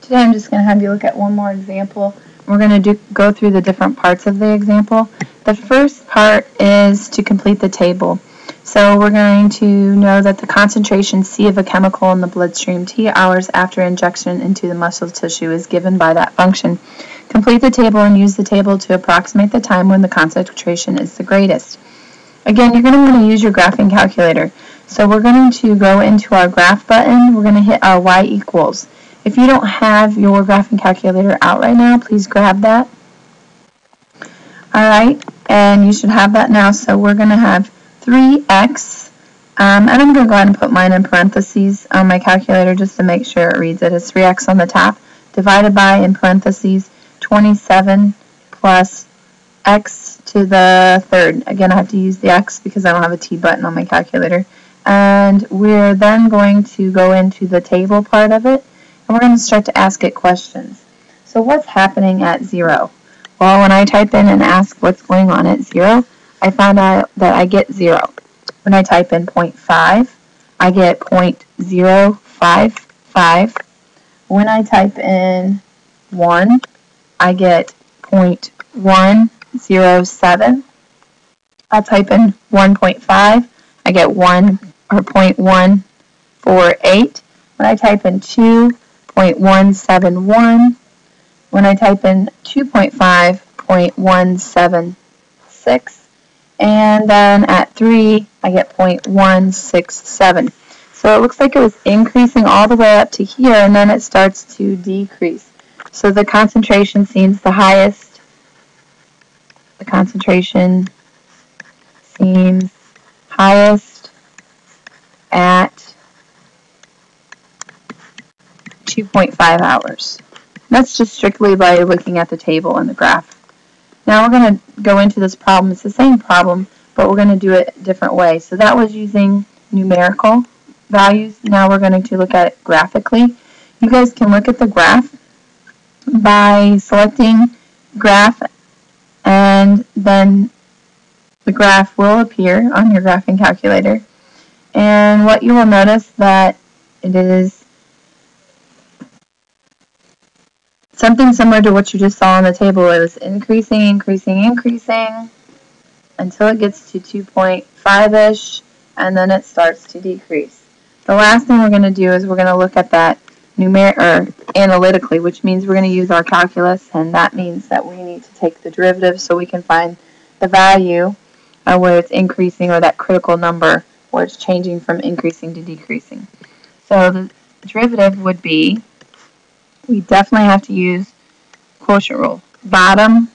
Today I'm just going to have you look at one more example. We're going to go through the different parts of the example. The first part is to complete the table. So we're going to know that the concentration C of a chemical in the bloodstream T hours after injection into the muscle tissue is given by that function. Complete the table and use the table to approximate the time when the concentration is the greatest. Again, you're going to want to use your graphing calculator. So we're going to go into our graph button. We're going to hit our y equals. If you don't have your graphing calculator out right now, please grab that. Alright, and you should have that now. So we're going to have 3x, and I'm going to go ahead and put mine in parentheses on my calculator just to make sure it reads it. It's 3x on the top, divided by, in parentheses, 27 plus x to the third. Again, I have to use the x because I don't have a t button on my calculator. And we're then going to go into the table part of it, and we're going to start to ask it questions. So what's happening at 0? Well, when I type in and ask what's going on at 0, I found out that I get 0. When I type in 0.5, I get 0.055. When I type in 1, I get 0.107. I'll type in 1.5, I get 0.148. When I type in 2, 0.171. When I type in 2.5, 0.176. And then at 3, I get 0.167. So it looks like it was increasing all the way up to here, and then it starts to decrease. So the concentration seems the highest. The concentration seems highest at 2.5 hours. That's just strictly by looking at the table and the graph. Now we're going to go into this problem. It's the same problem, but we're going to do it a different way. So that was using numerical values. Now we're going to look at it graphically. You guys can look at the graph by selecting graph, and then the graph will appear on your graphing calculator. And what you will notice that it is something similar to what you just saw on the table. It was increasing, increasing, increasing until it gets to 2.5-ish, and then it starts to decrease. The last thing we're going to do is we're going to look at that analytically, which means we're going to use our calculus, and that means that we need to take the derivative so we can find the value where it's increasing, or that critical number where it's changing from increasing to decreasing. So the derivative would be, we definitely have to use quotient rule. Bottom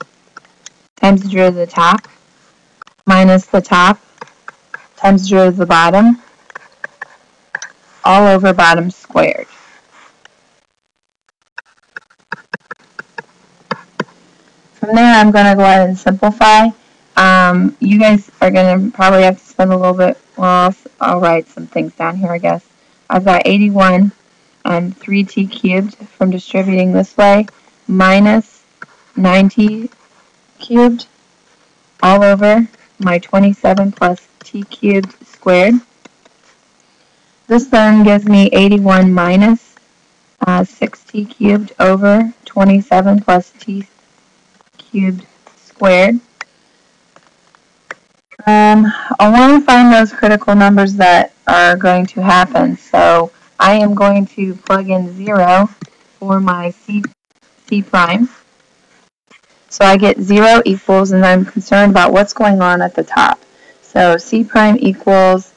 times the derivative of the top minus the top times the derivative of the bottom all over bottom squared. From there, I'm going to go ahead and simplify. You guys are going to probably have to spend a little bit, well, I'll write some things down here, I guess. I've got 81 and 3t cubed from distributing this way, minus 9t cubed all over my 27 plus t cubed squared. This then gives me 81 minus 6t cubed over 27 plus t cubed squared. I want to find those critical numbers that are going to happen, so I am going to plug in 0 for my C prime. So I get 0 equals, and I'm concerned about what's going on at the top. So C prime equals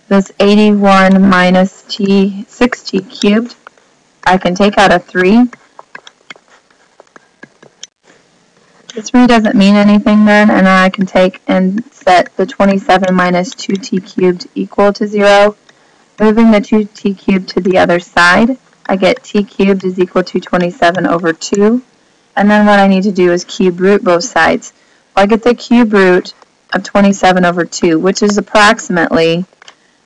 this 81 minus 6t cubed. I can take out a 3. The 3 doesn't mean anything then, and I can take and set the 27 minus 2t cubed equal to 0. Moving the 2t cubed to the other side, I get t cubed is equal to 27 over 2. And then what I need to do is cube root both sides. Well, I get the cube root of 27 over 2, which is approximately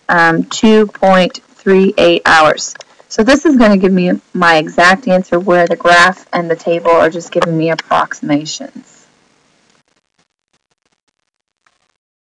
2.38 hours. So this is going to give me my exact answer, where the graph and the table are just giving me approximations.